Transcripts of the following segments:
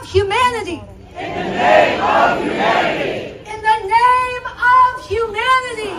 humanity. In the name of humanity. In the name of humanity.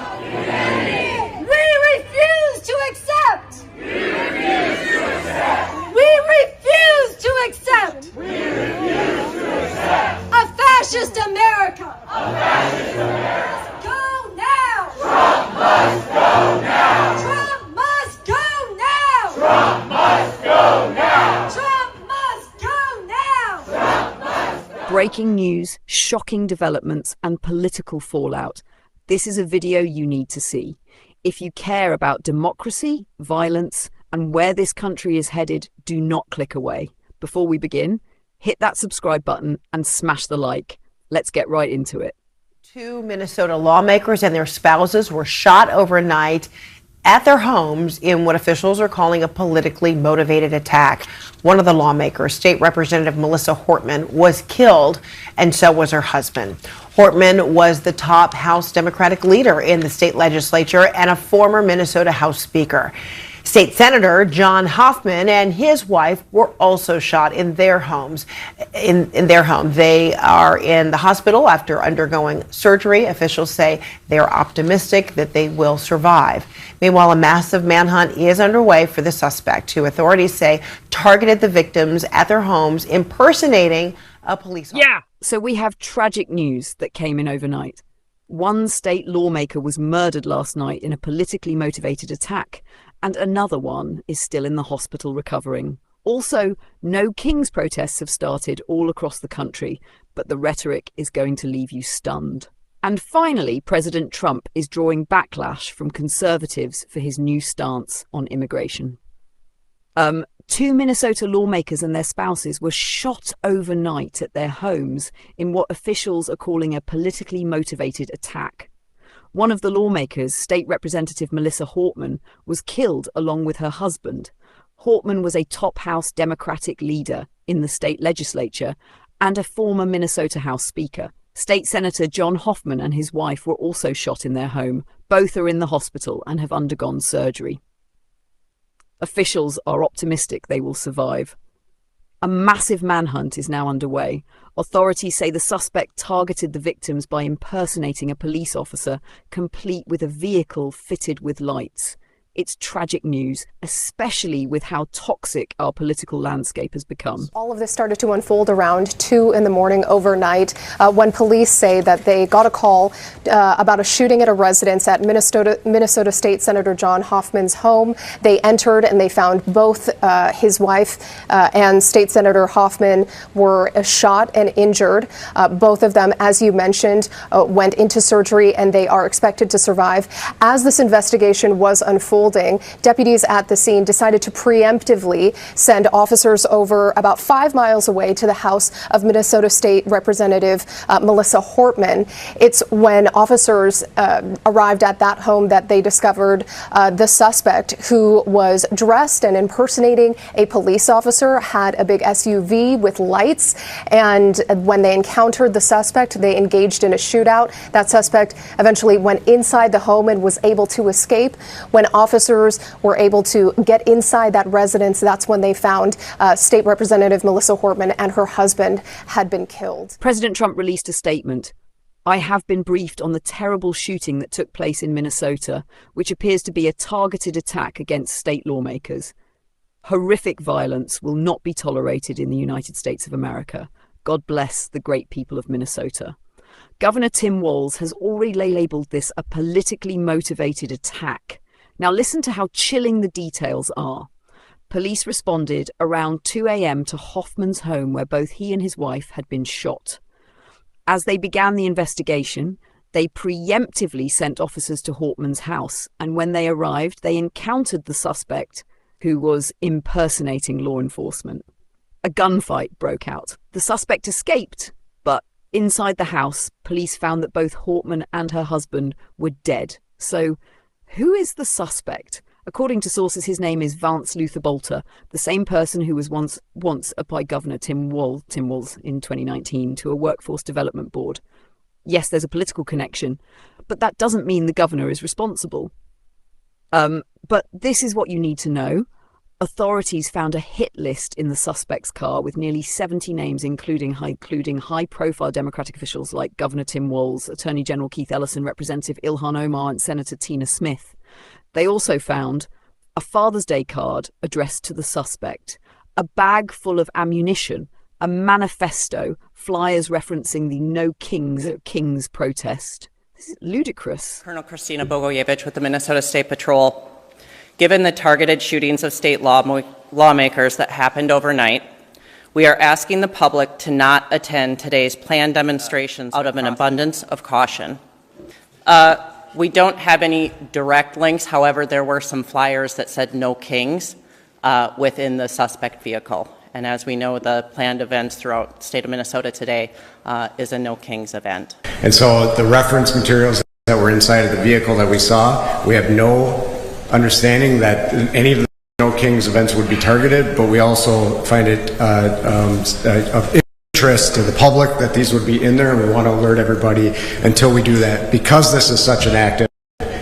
We refuse to accept. We refuse to accept. We refuse to accept. We refuse to accept. A fascist America. A fascist America. Go now. Trump must go now. Trump must go now. Trump must go now. Trump must go now. Trump must go. Breaking news, shocking developments, and political fallout. This is a video you need to see. If you care about democracy, violence, and where this country is headed, do not click away. Before we begin, hit that subscribe button and smash the like. Let's get right into it. 2 Minnesota lawmakers and their spouses were shot overnight at their homes in what officials are calling a politically motivated attack. One of the lawmakers, State Representative Melissa Hortman, was killed, and so was her husband. Hortman was the top House Democratic leader in the state legislature and a former Minnesota House Speaker. State Senator John Hoffman and his wife were also shot in their homes. In their home, they are in the hospital after undergoing surgery. Officials say they are optimistic that they will survive. Meanwhile, a massive manhunt is underway for the suspect, who authorities say targeted the victims at their homes, impersonating a police officer. Yeah. So we have tragic news that came in overnight. One state lawmaker was murdered last night in a politically motivated attack, and another one is still in the hospital recovering. Also, no King's protests have started all across the country, but the rhetoric is going to leave you stunned. And finally, President Trump is drawing backlash from conservatives for his new stance on immigration. 2 Minnesota lawmakers and their spouses were shot overnight at their homes in what officials are calling a politically motivated attack. One of the lawmakers, State Representative Melissa Hortman, was killed along with her husband. Hortman was a top House Democratic leader in the state legislature and a former Minnesota House Speaker. State Senator John Hoffman and his wife were also shot in their home. Both are in the hospital and have undergone surgery. Officials are optimistic they will survive. A massive manhunt is now underway. Authorities say the suspect targeted the victims by impersonating a police officer, complete with a vehicle fitted with lights. It's tragic news, especially with how toxic our political landscape has become. All of this started to unfold around 2 in the morning overnight when police say that they got a call about a shooting at a residence at Minnesota State Senator John Hoffman's home. They entered and they found both his wife and State Senator Hoffman were shot and injured. Both of them, as you mentioned, went into surgery and they are expected to survive. As this investigation was unfolding, deputies at the scene decided to preemptively send officers over about 5 miles away to the house of Minnesota State Representative Melissa Hortman. It's when officers arrived at that home that they discovered the suspect, who was dressed and impersonating a police officer, had a big SUV with lights. And when they encountered the suspect, they engaged in a shootout. That suspect eventually went inside the home and was able to escape. When officers were able to get inside that residence, that's when they found State Representative Melissa Hortman and her husband had been killed. President Trump released a statement. I have been briefed on the terrible shooting that took place in Minnesota, which appears to be a targeted attack against state lawmakers. Horrific violence will not be tolerated in the United States of America. God bless the great people of Minnesota. Governor Tim Walz has already labeled this a politically motivated attack. Now listen to how chilling the details are. Police responded around 2 a.m. to Hoffman's home, where both he and his wife had been shot. As they began the investigation, they preemptively sent officers to Hortman's house, and when they arrived, they encountered the suspect, who was impersonating law enforcement. A gunfight broke out. The suspect escaped, but inside the house, police found that both Hortman and her husband were dead. So, who is the suspect? According to sources, his name is Vance Luther Bolter, the same person who was once appointed Governor Tim Walz in 2019 to a workforce development board. Yes, there's a political connection, but that doesn't mean the governor is responsible. But this is what you need to know. Authorities found a hit list in the suspect's car with nearly 70 names, including high-profile Democratic officials like Governor Tim Walz, Attorney General Keith Ellison, Representative Ilhan Omar, and Senator Tina Smith. They also found a Father's Day card addressed to the suspect, a bag full of ammunition, a manifesto, flyers referencing the No Kings protest. This is ludicrous. Colonel Christina Bogoyevich with the Minnesota State Patrol. Given the targeted shootings of state lawmakers that happened overnight, we are asking the public to not attend today's planned demonstrations out of an abundance of caution. We don't have any direct links. However, there were some flyers that said No Kings within the suspect vehicle. And as we know, the planned events throughout the state of Minnesota today is a No Kings event. And so the reference materials that were inside of the vehicle that we saw, we have no understanding that any of the No Kings events would be targeted, but we also find it of interest to the public that these would be in there, and we want to alert everybody until we do that. Because this is such an active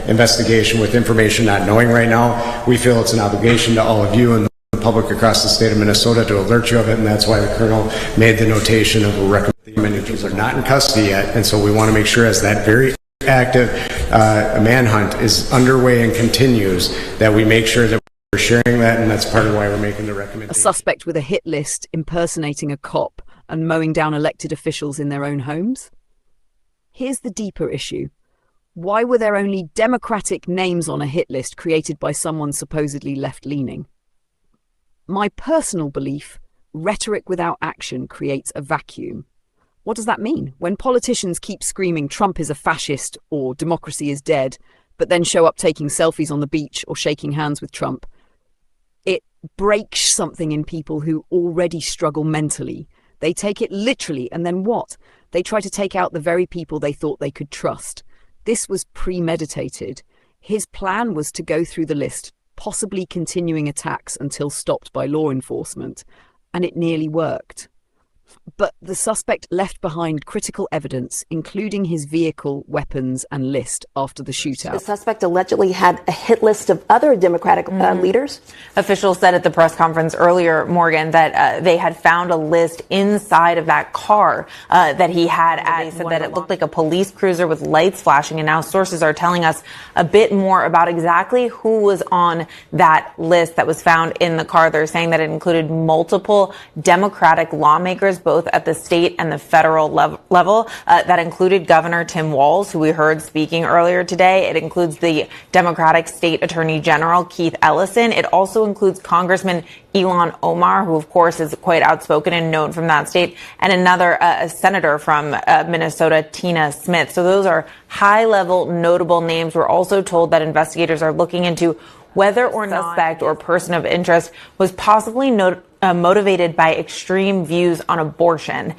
investigation with information not knowing right now, we feel it's an obligation to all of you and the public across the state of Minnesota to alert you of it, and that's why the Colonel made the notation of a recommendation. People are not in custody yet, and so we want to make sure as that very active manhunt is underway and continues, that we make sure that we're sharing that, and that's part of why we're making the recommendation. A suspect with a hit list impersonating a cop and mowing down elected officials in their own homes? Here's the deeper issue. Why were there only Democratic names on a hit list created by someone supposedly left-leaning? My personal belief, rhetoric without action creates a vacuum. What does that mean? When politicians keep screaming Trump is a fascist or democracy is dead, but then show up taking selfies on the beach or shaking hands with Trump, it breaks something in people who already struggle mentally. They take it literally, and then what? They try to take out the very people they thought they could trust. This was premeditated. His plan was to go through the list, possibly continuing attacks until stopped by law enforcement, and it nearly worked. But the suspect left behind critical evidence, including his vehicle, weapons, and list after the shootout. The suspect allegedly had a hit list of other Democratic leaders. Officials said at the press conference earlier, Morgan, that they had found a list inside of that car that he had at. They said that it looked like a police cruiser with lights flashing, and now sources are telling us a bit more about exactly who was on that list that was found in the car. They're saying that it included multiple Democratic lawmakers, both at the state and the federal level. That included Governor Tim Walz, who we heard speaking earlier today. It includes the Democratic State Attorney General Keith Ellison. It also includes Congressman Ilhan Omar, who of course is quite outspoken and known from that state, and another senator from Minnesota, Tina Smith. So those are high-level, notable names. We're also told that investigators are looking into whether or not suspect or person of interest was possibly motivated by extreme views on abortion.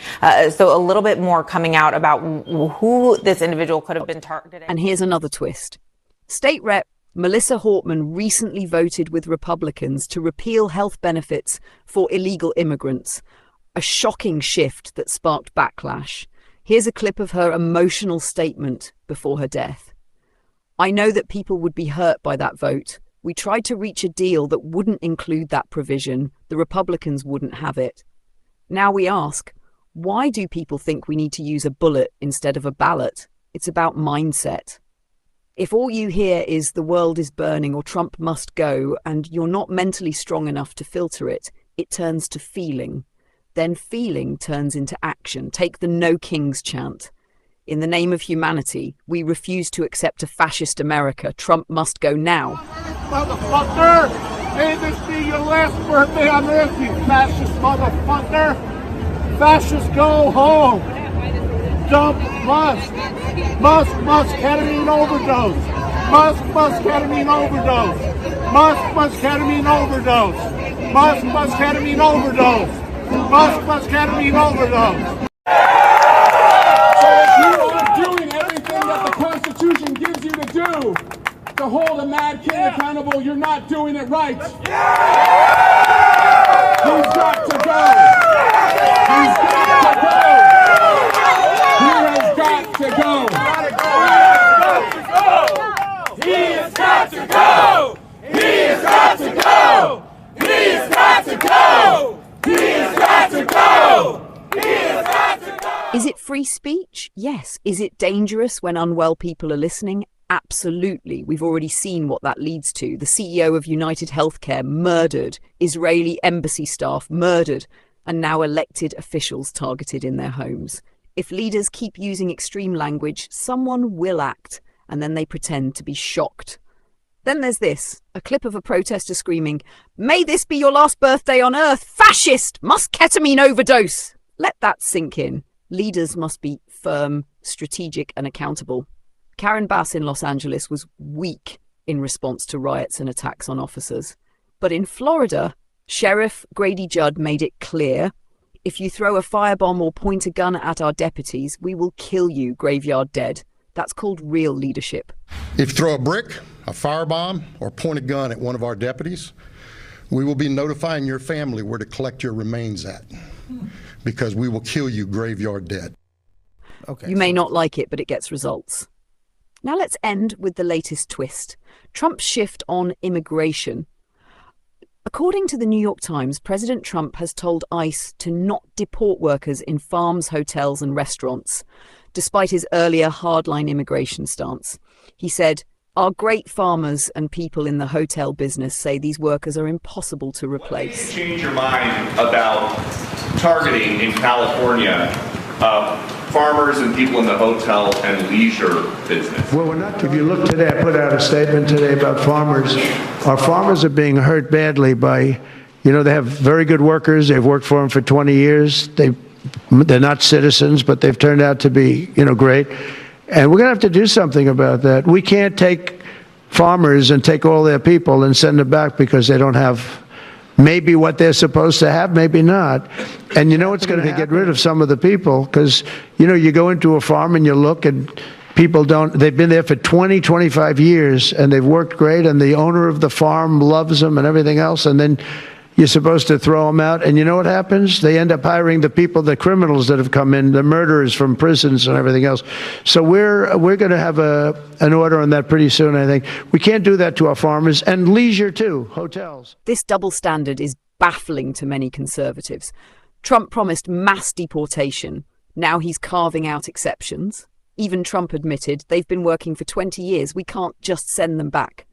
So a little bit more coming out about who this individual could have been targeting. And here's another twist. State Rep Melissa Hortman recently voted with Republicans to repeal health benefits for illegal immigrants, a shocking shift that sparked backlash. Here's a clip of her emotional statement before her death. I know that people would be hurt by that vote. We tried to reach a deal that wouldn't include that provision. The Republicans wouldn't have it. Now we ask, why do people think we need to use a bullet instead of a ballot? It's about mindset. If all you hear is the world is burning or Trump must go, and you're not mentally strong enough to filter it, it turns to feeling. Then feeling turns into action. Take the No Kings chant. In the name of humanity, we refuse to accept a fascist America. Trump must go now. Motherfucker! May this be your last birthday on earth, you fascist motherfucker! Fascists go home! Dump Musk! Musk, ketamine overdose! Musk, ketamine overdose! Musk, ketamine overdose! Musk, ketamine overdose! Musk, ketamine overdose! So if you are doing everything that the Constitution gives you to do, to hold a mad king accountable, you're not doing it right. He's got to go. He's got to go. He has got to go. He has got to go. He has got to go. He Is it free speech? Yes. Is it dangerous when unwell people are listening? Absolutely. We've already seen what that leads to. The CEO of United Healthcare murdered, Israeli embassy staff murdered, and now elected officials targeted in their homes. If leaders keep using extreme language, someone will act, and then they pretend to be shocked. Then there's this, a clip of a protester screaming, "May this be your last birthday on earth, fascist! Musketamine overdose!" Let that sink in. Leaders must be firm, strategic, and accountable. Karen Bass in Los Angeles was weak in response to riots and attacks on officers. But in Florida, Sheriff Grady Judd made it clear, if you throw a firebomb or point a gun at our deputies, we will kill you, graveyard dead. That's called real leadership. If you throw a brick, a firebomb, or point a gun at one of our deputies, we will be notifying your family where to collect your remains at, because we will kill you graveyard dead. Okay. You may not like it, but it gets results. Now let's end with the latest twist. Trump's shift on immigration. According to the New York Times, President Trump has told ICE to not deport workers in farms, hotels, and restaurants, despite his earlier hardline immigration stance. He said, "Our great farmers and people in the hotel business say these workers are impossible to replace." Change your mind about targeting in California farmers and people in the hotel and leisure business. Well, we're not. If you look today, I put out a statement today about farmers. Our farmers are being hurt badly by, they have very good workers. They've worked for them for 20 years. They're not citizens, but they've turned out to be, great. And we're going to have to do something about that. We can't take farmers and take all their people and send them back because they don't have maybe what they're supposed to have, maybe not. And it's going to get rid of some of the people because, you go into a farm and you look and people they've been there for 20, 25 years and they've worked great and the owner of the farm loves them and everything else. And then you're supposed to throw them out. And you know what happens? They end up hiring the people, the criminals that have come in, the murderers from prisons and everything else. So we're going to have an order on that pretty soon, I think. We can't do that to our farmers and leisure too, hotels. This double standard is baffling to many conservatives. Trump promised mass deportation. Now he's carving out exceptions. Even Trump admitted they've been working for 20 years. We can't just send them back.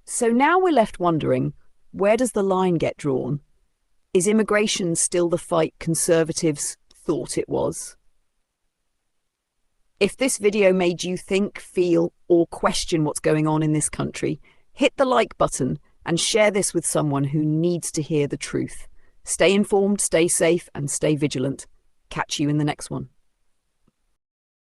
So now we're left wondering, where does the line get drawn? Is immigration still the fight conservatives thought it was? If this video made you think, feel, or question what's going on in this country, hit the like button and share this with someone who needs to hear the truth. Stay informed, stay safe, and stay vigilant. Catch you in the next one.